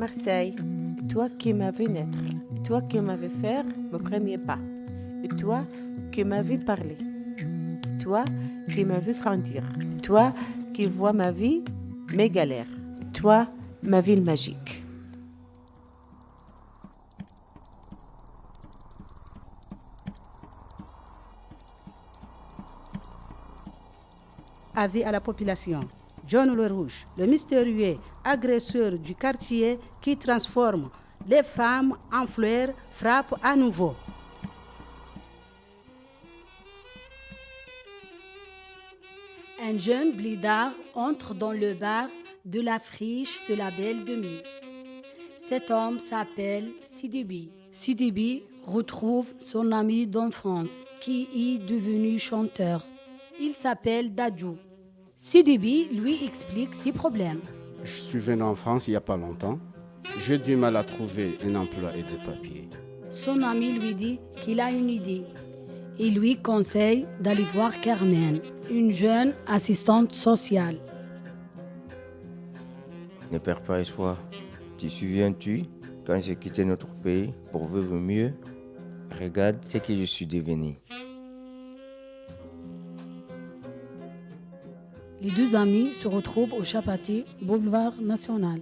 Marseille, toi qui m'as vu naître, toi qui m'as vu faire mon premier pas, et toi qui m'as vu parler, toi qui m'as vu grandir, toi qui vois ma vie, mes galères, toi, ma ville magique. Avis à la population. John le Rouge, le mystérieux agresseur du quartier qui transforme les femmes en fleurs, frappe à nouveau. Un jeune blédard entre dans le bar de la friche de la Belle de Mai. Cet homme s'appelle Sidibi. Sidibi retrouve son ami d'enfance qui est devenu chanteur. Il s'appelle Dadju. Sidibi lui explique ses problèmes. Je suis venu en France il n'y a pas longtemps. J'ai du mal à trouver un emploi et des papiers. Son ami lui dit qu'il a une idée. Il lui conseille d'aller voir Carmen, une jeune assistante sociale. Ne perds pas espoir. Te souviens-tu quand j'ai quitté notre pays pour vivre mieux? Regarde ce que je suis devenu. Les deux amis se retrouvent au Chapati, boulevard national.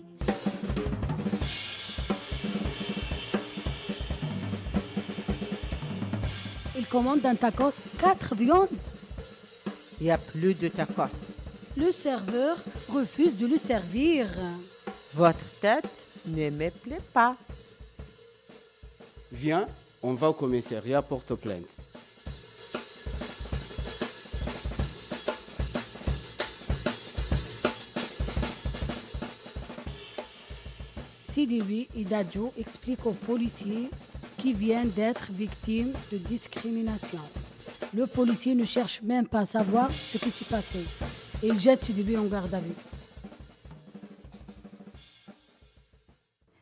Ils commandent un tacos 4 viandes. Il n'y a plus de tacos. Le serveur refuse de le servir. Votre tête ne me plaît pas. Viens, on va au commissariat porte plainte. Sidibi et Dadju expliquent aux policiers qu'ils viennent d'être victimes de discrimination. Le policier ne cherche même pas à savoir ce qui s'est passé. Il jette Sidibi en garde à vue.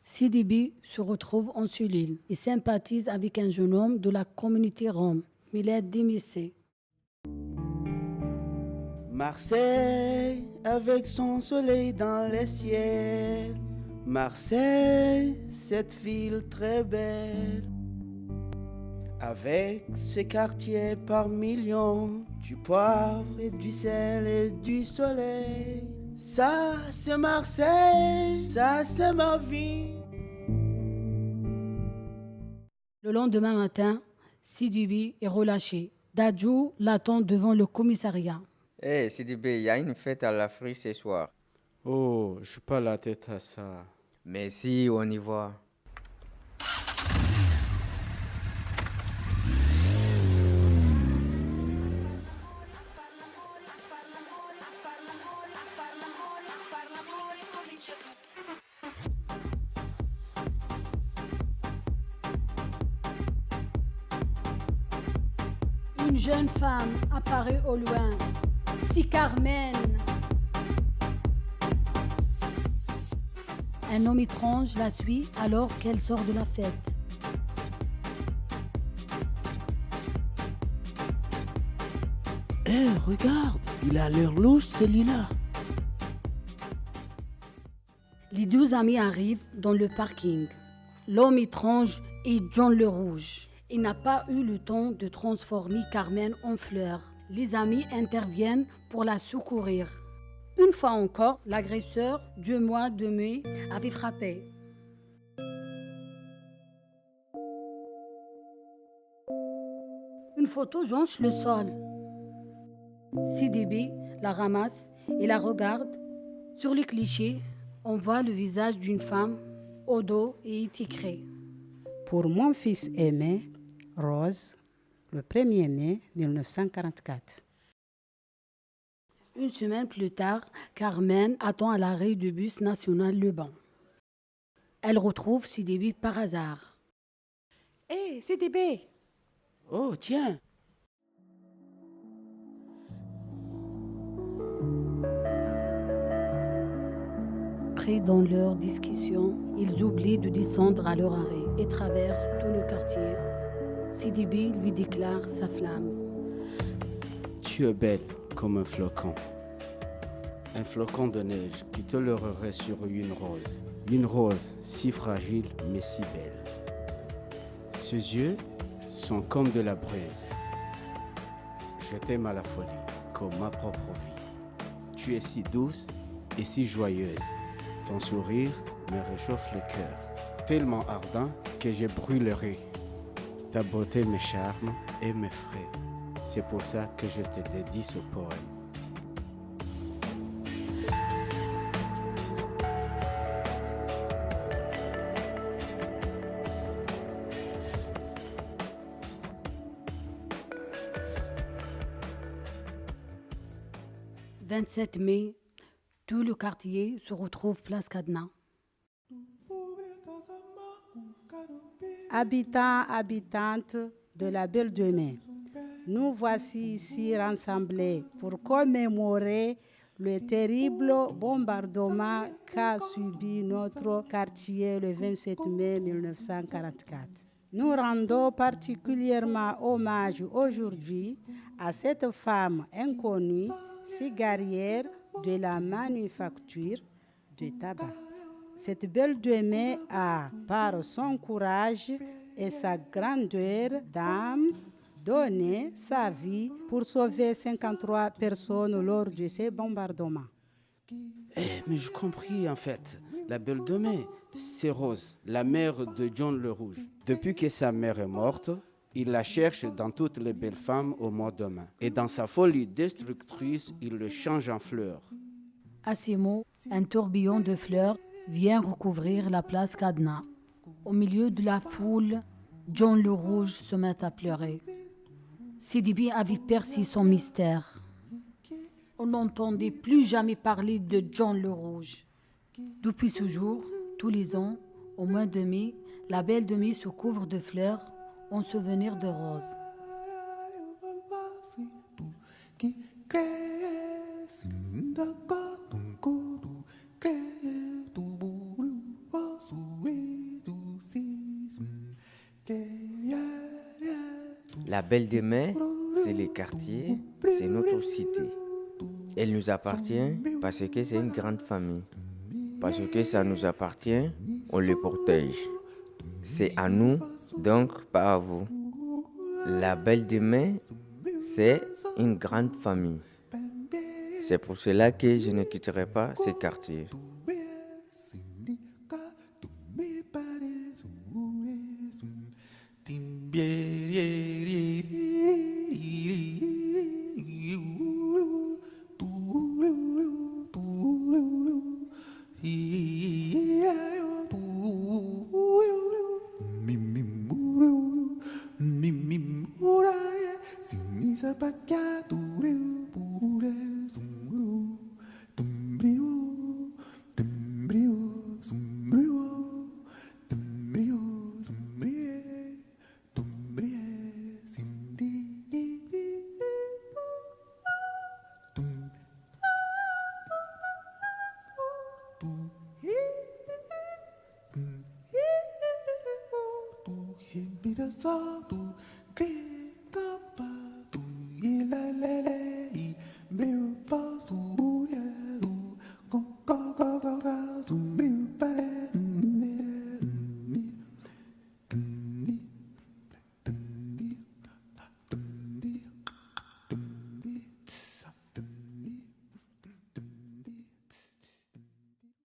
Sidibi se retrouve en cellule et sympathise avec un jeune homme de la communauté rome, Miled Dimissé. Marseille, avec son soleil dans les ciels. Marseille, cette ville très belle. Avec ses quartiers par millions, du poivre et du sel et du soleil. Ça, c'est Marseille, ça, c'est ma vie. Le lendemain matin, Sidibi est relâché. Dadju l'attend devant le commissariat. Hé, Sidibé, il y a une fête à la friche ce soir. Oh, je n'ai pas la tête à ça. Mais si, on y va. Une jeune femme apparaît au loin. C'est Carmen. Un homme étrange la suit alors qu'elle sort de la fête. Hé, regarde, il a l'air louche celui-là. Les deux amis arrivent dans le parking. L'homme étrange est John le Rouge. Il n'a pas eu le temps de transformer Carmen en fleur. Les amis interviennent pour la secourir. Une fois encore, l'agresseur du mois de mai avait frappé. Une photo jonche le sol. Sidibi la ramasse et la regarde. Sur le cliché, on voit le visage d'une femme au dos et est écrit: Pour mon fils aimé, Rose, le 1er mai 1944. Une semaine plus tard, Carmen attend à l'arrêt du bus national Le Ban. Elle retrouve Sidibi par hasard. Hé, Sidibi! Oh, tiens. Pris dans leur discussion, ils oublient de descendre à leur arrêt et traversent tout le quartier. Sidibi lui déclare sa flamme. Tu es belle comme un flocon. Un flocon de neige qui tolérerait sur une rose Une rose si fragile mais si belle. Ses yeux sont comme de la braise. Je t'aime à la folie, comme ma propre vie. Tu es si douce et si joyeuse. Ton sourire me réchauffe le cœur, tellement ardent que je brûlerai. Ta beauté me charme et m'effraie. C'est pour ça que je te dédie ce poème. « 27 mai, tout le quartier se retrouve place Cadenas. Habitants, habitantes de la Belle de Mai, nous voici ici rassemblés pour commémorer le terrible bombardement qu'a subi notre quartier le 27 mai 1944. Nous rendons particulièrement hommage aujourd'hui à cette femme inconnue, si guerrière de la manufacture de tabac. Cette Belle de Mai a, par son courage et sa grandeur d'âme, donné sa vie pour sauver 53 personnes lors de ces bombardements. Mais je compris en fait. La Belle de Mai, c'est Rose, la mère de John le Rouge. Depuis que sa mère est morte, il la cherche dans toutes les belles femmes au monde demain. Et dans sa folie destructrice, il le change en fleurs. À ces mots, un tourbillon de fleurs vient recouvrir la place Cadenas. Au milieu de la foule, John le Rouge se met à pleurer. Sidi Bi avait percé son mystère. On n'entendait plus jamais parler de John le Rouge. Depuis ce jour, tous les ans, au mois de mai, la Belle de Mai se couvre de fleurs en souvenir de Rose. La Belle de Mai, c'est les quartiers, c'est notre cité. Elle nous appartient parce que c'est une grande famille. Parce que ça nous appartient, on le protège. C'est à nous, donc pas à vous. La Belle de Mai, c'est une grande famille. C'est pour cela que je ne quitterai pas ces quartiers.